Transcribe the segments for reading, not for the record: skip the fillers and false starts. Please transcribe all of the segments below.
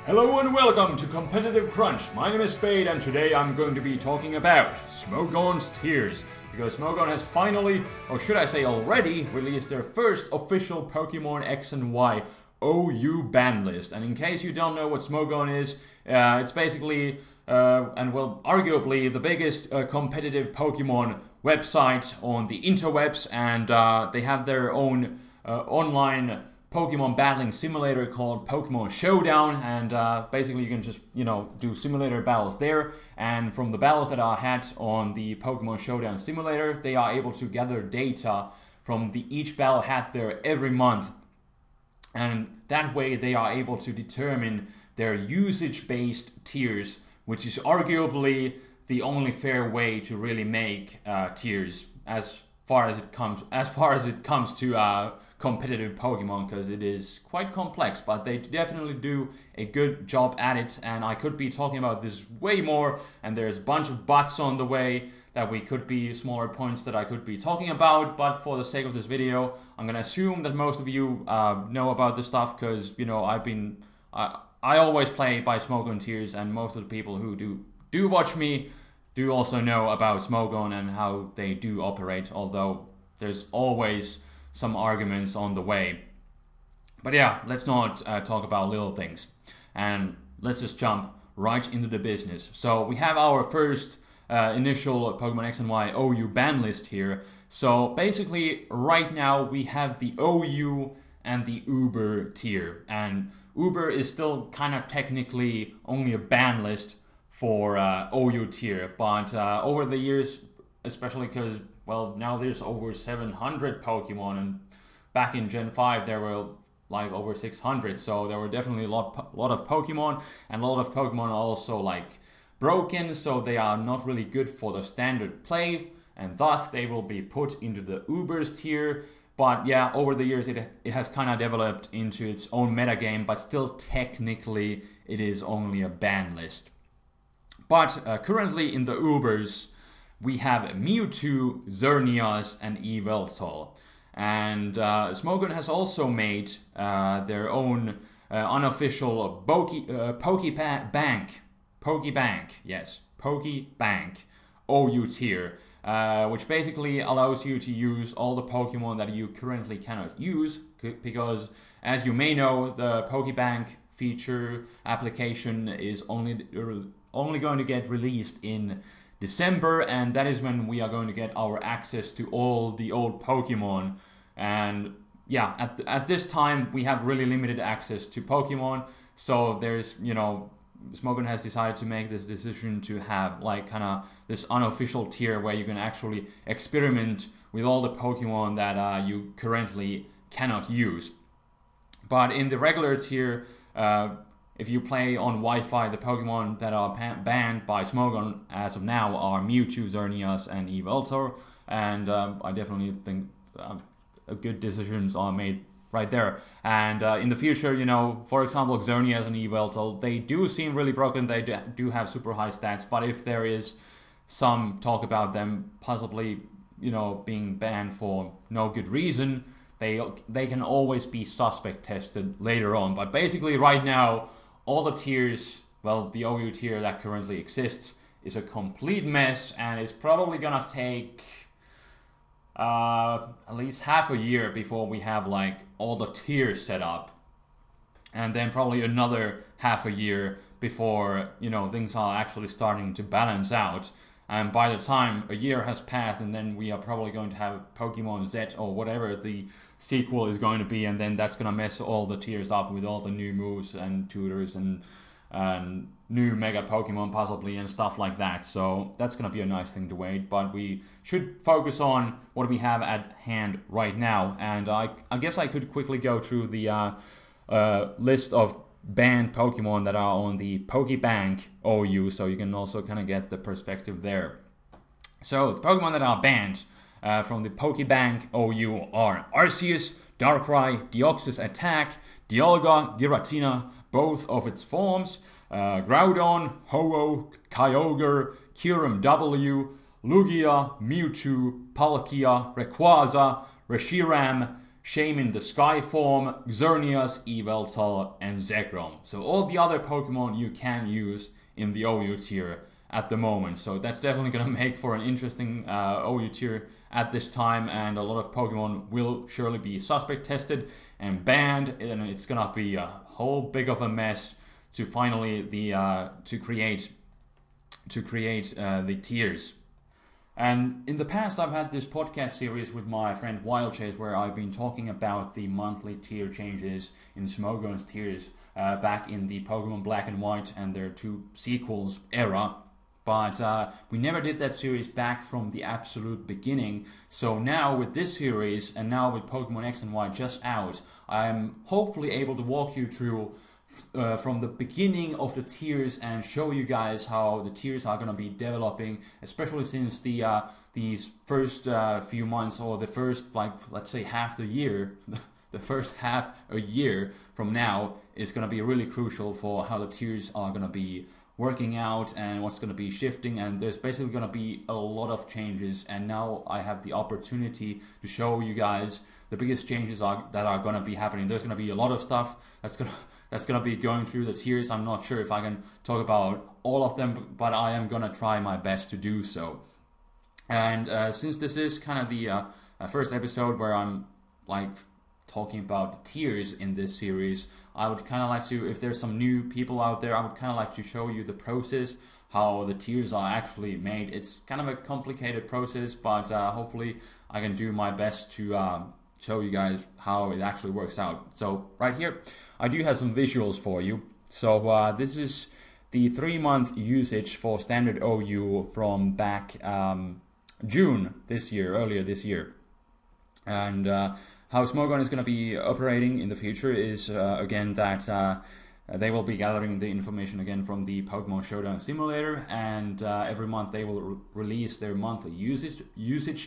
Hello and welcome to Competitive Crunch. My name is Spade and today I'm going to be talking about Smogon's tiers. Because Smogon has finally, or should I say already, released their first official Pokemon X and Y OU ban list. And in case you don't know what Smogon is, it's basically, and well, arguably the biggest competitive Pokemon website on the interwebs, and they have their own online Pokemon battling simulator called Pokemon Showdown, and basically you can just, do simulator battles there, and from the battles that are had on the Pokemon Showdown simulator, they are able to gather data from each battle had there every month, and that way they are able to determine their usage-based tiers, which is arguably the only fair way to really make tiers as far as it comes to competitive Pokemon, because it is quite complex, but they definitely do a good job at it, and I could be talking about this way more, and there's a bunch of buts on the way that we could be smaller points that I could be talking about, but for the sake of this video, I'm gonna assume that most of you know about this stuff, because, I always play by Smogon tiers, and most of the people who do watch me do also know about Smogon and how they do operate, although there's always some arguments on the way. But yeah, let's not talk about little things, and let's just jump right into the business. So we have our first initial Pokemon X and Y OU ban list here. So basically right now we have the OU and the Uber tier, and Uber is still kind of technically only a ban list for OU tier, but over the years, especially because, well, now there's over 700 Pokemon, and back in Gen 5 there were like over 600, so there were definitely a lot of Pokemon, and a lot of Pokemon are also like broken, so they are not really good for the standard play, and thus they will be put into the Ubers tier. But yeah, over the years it has kind of developed into its own metagame, but still technically it is only a ban list. But currently in the Ubers, we have Mewtwo, Xerneas, and Yveltal. And Smogon has also made their own unofficial Pokebank OU tier, which basically allows you to use all the Pokemon that you currently cannot use, because as you may know, the Pokebank feature application is only going to get released in December, and that is when we are going to get our access to all the old Pokemon. And yeah, at this time we have really limited access to Pokemon, so there's, Smogon has decided to make this decision to have like kind of this unofficial tier where you can actually experiment with all the Pokemon that you currently cannot use. But in the regular tier, if you play on Wi-Fi, the Pokemon that are banned by Smogon as of now are Mewtwo, Xerneas, and Yveltal, and I definitely think good decisions are made right there. And in the future, for example, Xerneas and Yveltal, they do seem really broken, they do have super high stats, but if there is some talk about them possibly, being banned for no good reason, they can always be suspect tested later on. But basically right now, all the tiers, well, the OU tier that currently exists is a complete mess, and it's probably gonna take at least half a year before we have like all the tiers set up, and then probably another half a year before, things are actually starting to balance out. And by the time a year has passed, and then we are probably going to have Pokemon Z or whatever the sequel is going to be, and then that's going to mess all the tiers up with all the new moves and tutors and new Mega Pokemon possibly and stuff like that. So that's going to be a nice thing to wait, but we should focus on what we have at hand right now. And I guess I could quickly go through the list of banned Pokemon that are on the Pokebank OU, so you can also kind of get the perspective there. So the Pokemon that are banned from the Pokebank OU are Arceus, Darkrai, Deoxys Attack, Dialga, Giratina, both of its forms, Groudon, Ho-Oh, Kyogre, Kyurem W, Lugia, Mewtwo, Palkia, Rayquaza, Reshiram, Shaman the Sky form, Xerneas, Yveltal, and Zekrom. So all the other Pokemon you can use in the OU tier at the moment. So that's definitely going to make for an interesting OU tier at this time, and a lot of Pokemon will surely be suspect tested and banned, and it's going to be a whole big of a mess to finally to create the tiers. And in the past, I've had this podcast series with my friend Wildchase where I've been talking about the monthly tier changes in Smogon's tiers back in the Pokemon Black and White and their 2 sequels era. But we never did that series back from the absolute beginning. So now with this series, and now with Pokemon X and Y just out, I'm hopefully able to walk you through from the beginning of the tiers and show you guys how the tiers are going to be developing, especially since these first few months, or the first, like, let's say half the year, the first half a year from now is going to be really crucial for how the tiers are going to be working out and what's going to be shifting. And there's basically going to be a lot of changes, and now I have the opportunity to show you guys the biggest changes that are going to be happening. There's going to be a lot of stuff that's going to be going through the tiers. I'm not sure if I can talk about all of them, but I am going to try my best to do so. And since this is kind of the first episode where I'm like talking about the tiers in this series, I would kind of like to, if there's some new people out there, I would kind of like to show you the process, how the tiers are actually made. It's kind of a complicated process, but hopefully I can do my best to show you guys how it actually works out. So right here, I do have some visuals for you. So this is the 3-month usage for standard OU from back June this year, earlier this year. And how Smogon is going to be operating in the future is again that they will be gathering the information again from the Pokemon Showdown Simulator, and every month they will release their monthly usage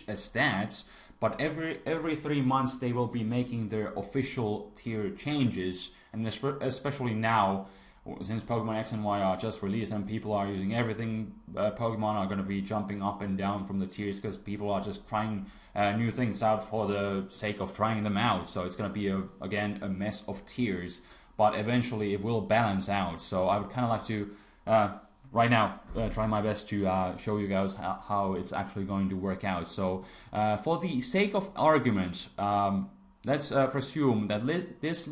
stats. But every 3 months they will be making their official tier changes, and especially now, since Pokemon X and Y are just released and people are using everything, Pokemon are going to be jumping up and down from the tiers because people are just trying new things out for the sake of trying them out. So it's going to be, again, a mess of tiers, but eventually it will balance out. So I would kind of like to, right now, try my best to show you guys how it's actually going to work out. So for the sake of argument, let's presume that this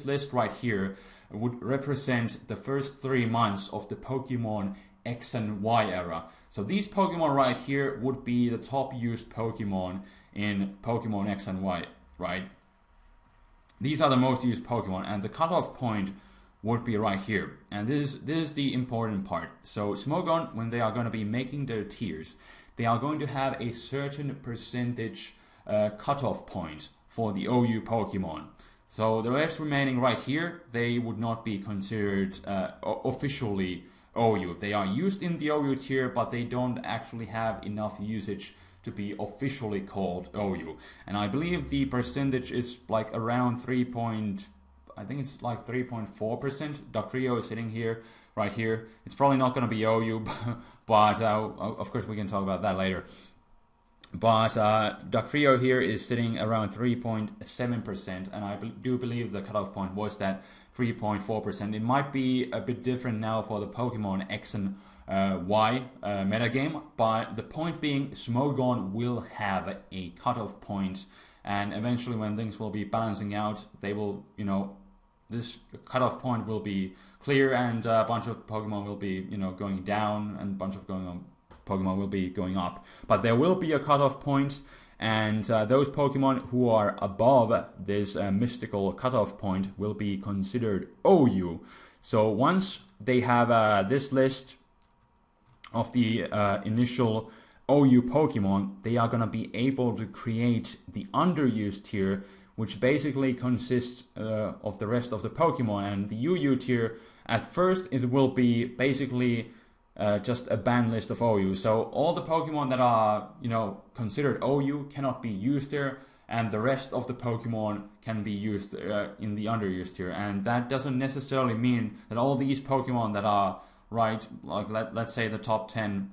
list right here would represent the first 3 months of the Pokemon X and Y era. So these Pokemon right here would be the top used Pokemon in Pokemon X and Y, right? These are the most used Pokemon, and the cutoff point would be right here. And this is the important part. So Smogon, when they are going to be making their tiers, they are going to have a certain percentage cutoff point for the OU Pokemon. So the rest remaining right here, they would not be considered officially OU. They are used in the OU tier, but they don't actually have enough usage to be officially called OU. And I believe the percentage is like around 3.4%. Dugtrio is sitting here, right here. It's probably not going to be OU, but of course we can talk about that later. But Dugtrio here is sitting around 3.7%, and I do believe the cutoff point was that 3.4%. It might be a bit different now for the Pokemon X and Y metagame, but the point being, Smogon will have a cutoff point, and eventually when things will be balancing out, they will, you know, this cutoff point will be clear, and a bunch of Pokemon will be, you know, going down, and a bunch of Pokemon will be going up. But there will be a cutoff point, and those Pokemon who are above this mystical cutoff point will be considered OU. So once they have this list of the initial OU Pokemon, they are going to be able to create the underused tier, which basically consists of the rest of the Pokemon. And the UU tier, at first, it will be basically just a ban list of OU. So all the Pokemon that are, you know, considered OU cannot be used there, and the rest of the Pokemon can be used in the underused tier. And that doesn't necessarily mean that all these Pokemon that are right, like let's say the top 10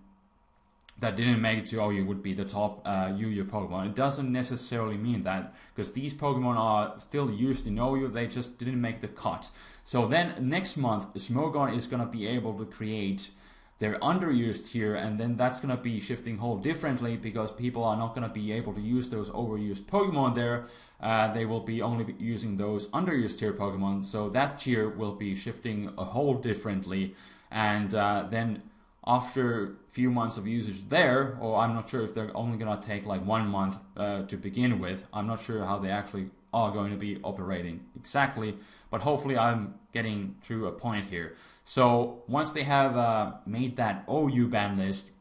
that didn't make it to OU would be the top UU Pokemon. It doesn't necessarily mean that, because these Pokemon are still used in OU, they just didn't make the cut. So then next month, Smogon is going to be able to create their underused tier, and then that's going to be shifting whole differently, because people are not going to be able to use those overused Pokemon there. They will be only using those underused tier Pokemon, so that tier will be shifting a whole differently. And then after a few months of usage there, or I'm not sure if they're only going to take like 1 month to begin with. I'm not sure how they actually are going to be operating exactly, but hopefully I'm getting to a point here. So once they have made that OU ban list,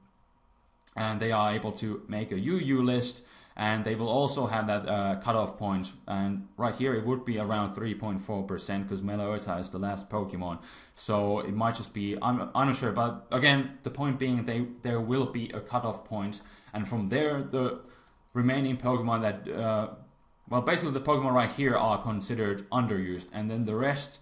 and they are able to make a UU list, and they will also have that cutoff point, and right here it would be around 3.4% because Meloetta is the last Pokemon, so it might just be, I'm not sure, but again, the point being there will be a cutoff point, and from there the remaining Pokemon that well, basically the Pokemon right here are considered underused, and then the rest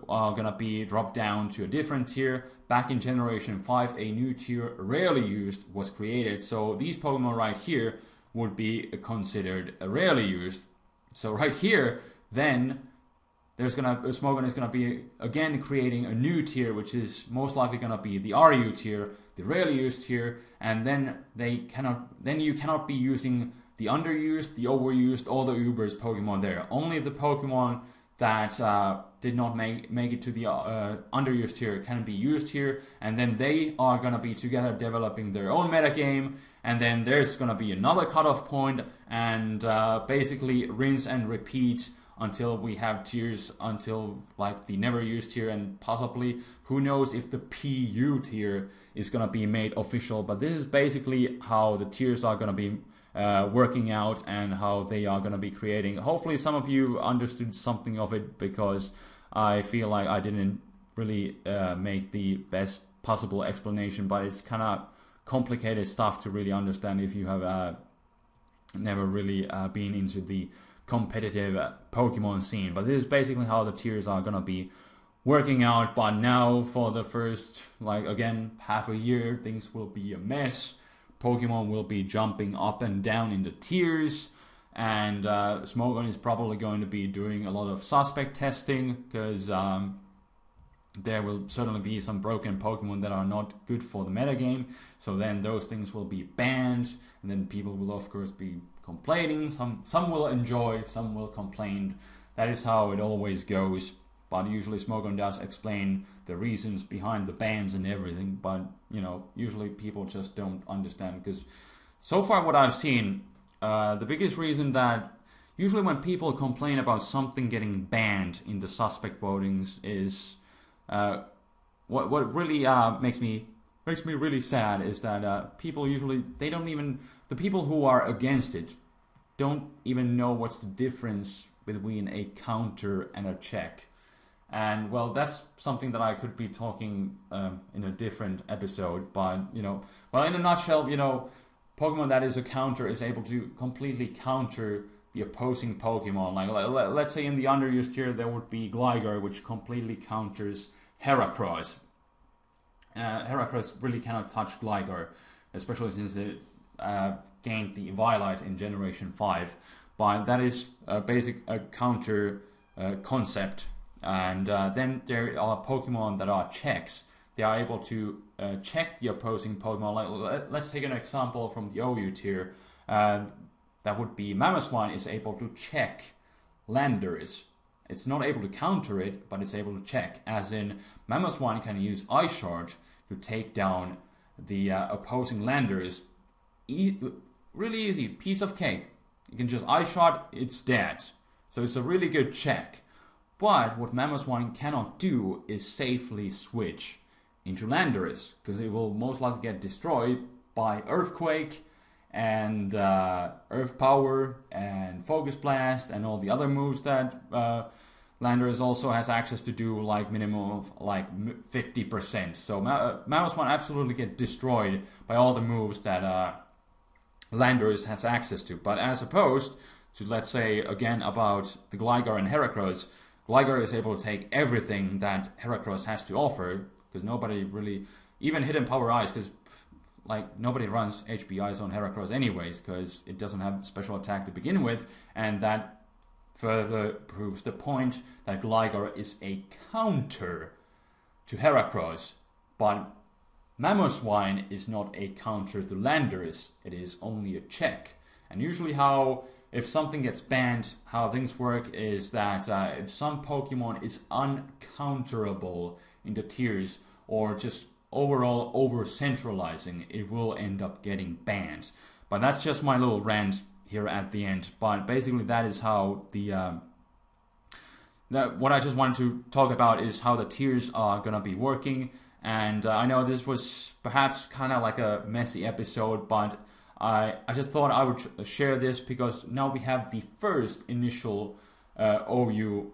are gonna be dropped down to a different tier. Back in Generation 5, a new tier, rarely used, was created, so these Pokemon right here would be considered rarely used. So right here, then Smogon is gonna be again creating a new tier, which is most likely gonna be the RU tier, the rarely used tier, and then you cannot be using the underused, the overused, or the Uber's Pokemon there. Only the Pokemon that did not make it to the underused tier can be used here, and then they are going to be together developing their own metagame, and then there's going to be another cutoff point, and basically rinse and repeat until we have tiers, until like the never used tier, and possibly, who knows if the PU tier is going to be made official. But this is basically how the tiers are going to be working out, and how they are going to be creating. Hopefully some of you understood something of it, because I feel like I didn't really make the best possible explanation, but it's kind of complicated stuff to really understand if you have never really been into the competitive Pokemon scene. But this is basically how the tiers are going to be working out. But now for the first, like, again, half a year, things will be a mess. Pokemon will be jumping up and down in the tiers, and Smogon is probably going to be doing a lot of suspect testing, because there will certainly be some broken Pokemon that are not good for the metagame, so then those things will be banned, and then people will of course be complaining. Some will enjoy, some will complain. That is how it always goes. But usually Smogon does explain the reasons behind the bans and everything, but you know, usually people just don't understand, because so far what I've seen, the biggest reason that usually when people complain about something getting banned in the suspect votings is what really makes me really sad is that people usually, the people who are against it don't even know what's the difference between a counter and a check. And well, that's something that I could be talking in a different episode, but you know, well, in a nutshell, you know, Pokemon that is a counter is able to completely counter the opposing Pokemon. Like let's say in the underused tier there would be Gligar, which completely counters Heracross. Heracross really cannot touch Gligar, especially since it gained the Violet in Generation 5. But that is a basic counter concept. And then there are Pokemon that are checks. They are able to check the opposing Pokemon. Like, let's take an example from the OU tier. That would be Mamoswine is able to check Landorus. It's not able to counter it, but it's able to check. As in, Mamoswine can use Ice Shard to take down the opposing Landorus. Really easy, piece of cake. You can just Ice Shard, it's dead. So it's a really good check. But what Mamoswine cannot do is safely switch into Landorus, because it will most likely get destroyed by Earthquake and Earth Power and Focus Blast and all the other moves that Landorus also has access to do, like minimum of like 50%. So Mamoswine absolutely get destroyed by all the moves that Landorus has access to. But as opposed to, let's say again about the Gligar and Heracross, Gligar is able to take everything that Heracross has to offer, because nobody really, even Hidden Power Ice, because like nobody runs HBIs on Heracross anyways, because it doesn't have special attack to begin with, and that further proves the point that Gligar is a counter to Heracross, but Mamoswine is not a counter to Landorus, it is only a check. And usually if something gets banned, how things work is that if some Pokemon is uncounterable in the tiers, or just overall over-centralizing, it will end up getting banned. But that's just my little rant here at the end. But basically that is how what I just wanted to talk about is how the tiers are gonna be working. And I know this was perhaps kind of like a messy episode, but I just thought I would share this because now we have the first initial OU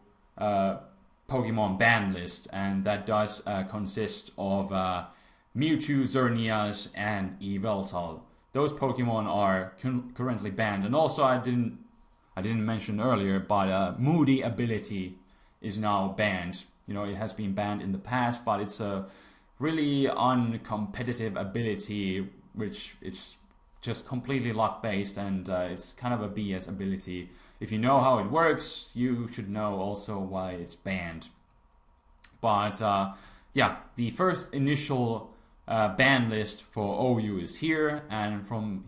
Pokemon ban list, and that does consist of Mewtwo, Xerneas, and Yveltal. Those Pokemon are currently banned, and also I didn't mention earlier, but Moody ability is now banned. You know, it has been banned in the past, but it's a really uncompetitive ability, which it's just completely luck based, and it's kind of a BS ability. If you know how it works, you should know also why it's banned. But yeah, the first initial ban list for OU is here, and from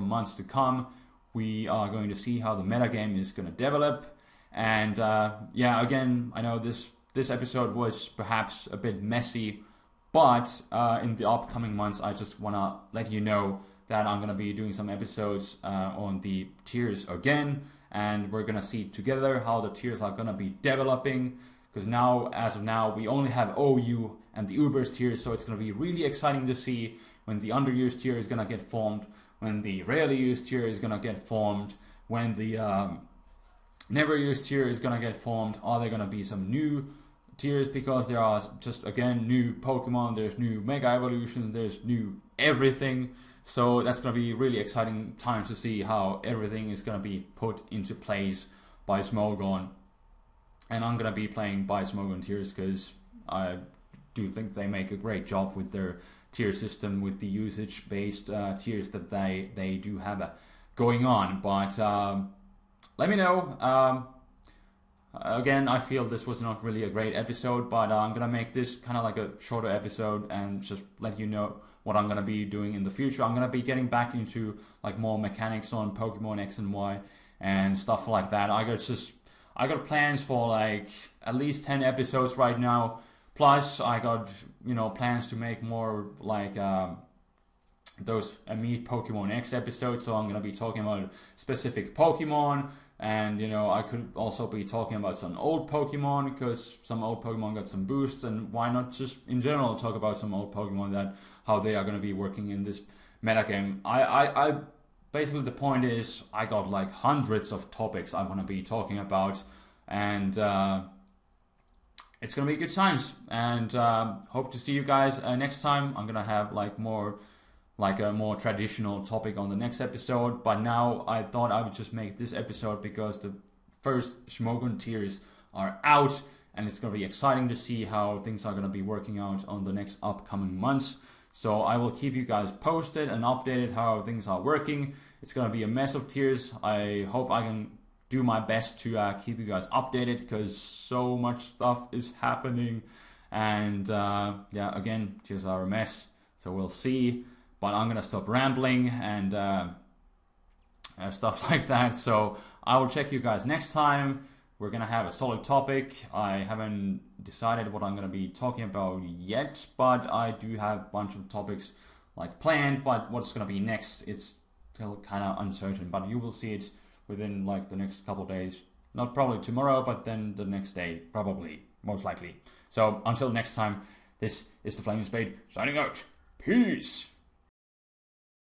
months to come, we are going to see how the metagame is going to develop. And yeah, again, I know this episode was perhaps a bit messy, but in the upcoming months, I just want to let you know that I'm going to be doing some episodes on the tiers again, and we're going to see together how the tiers are going to be developing, because now, as of now, we only have OU and the Ubers tier, so it's going to be really exciting to see when the underused tier is going to get formed, when the rarely used tier is going to get formed, when the never used tier is going to get formed. Are there going to be some new tiers, because there are just, again, new Pokemon, there's new Mega Evolutions, there's new everything. So that's going to be really exciting times to see how everything is going to be put into place by Smogon. And I'm going to be playing by Smogon tiers because I do think they make a great job with their tier system, with the usage-based tiers that they do have going on. But let me know. Again, I feel this was not really a great episode, but I'm going to make this kind of like a shorter episode and just let you know what I'm going to be doing in the future. I'm going to be getting back into like more mechanics on Pokemon X and Y and stuff like that. I got plans for like at least 10 episodes right now. Plus, I got, you know, plans to make more like those Meet Pokemon X episodes. So I'm going to be talking about specific Pokemon. And, you know, I could also be talking about some old Pokemon, because some old Pokemon got some boosts, and why not just in general talk about some old Pokemon, that how they are going to be working in this metagame. I basically, the point is, I got like hundreds of topics I want to be talking about, and it's going to be good times. And hope to see you guys next time. I'm going to have like a more traditional topic on the next episode, but now I thought I would just make this episode because the first Smogon tiers are out, and it's going to be exciting to see how things are going to be working out on the next upcoming months. So I will keep you guys posted and updated how things are working. It's going to be a mess of tiers. I hope I can do my best to keep you guys updated, because so much stuff is happening. And yeah, again, tiers are a mess, so we'll see. But I'm going to stop rambling and stuff like that. So I will check you guys next time. We're going to have a solid topic. I haven't decided what I'm going to be talking about yet, but I do have a bunch of topics like planned. But what's going to be next, it's still kind of uncertain. But you will see it within like the next couple of days. Not probably tomorrow, but then the next day, probably, most likely. So until next time, this is the Flaming Spade signing out. Peace!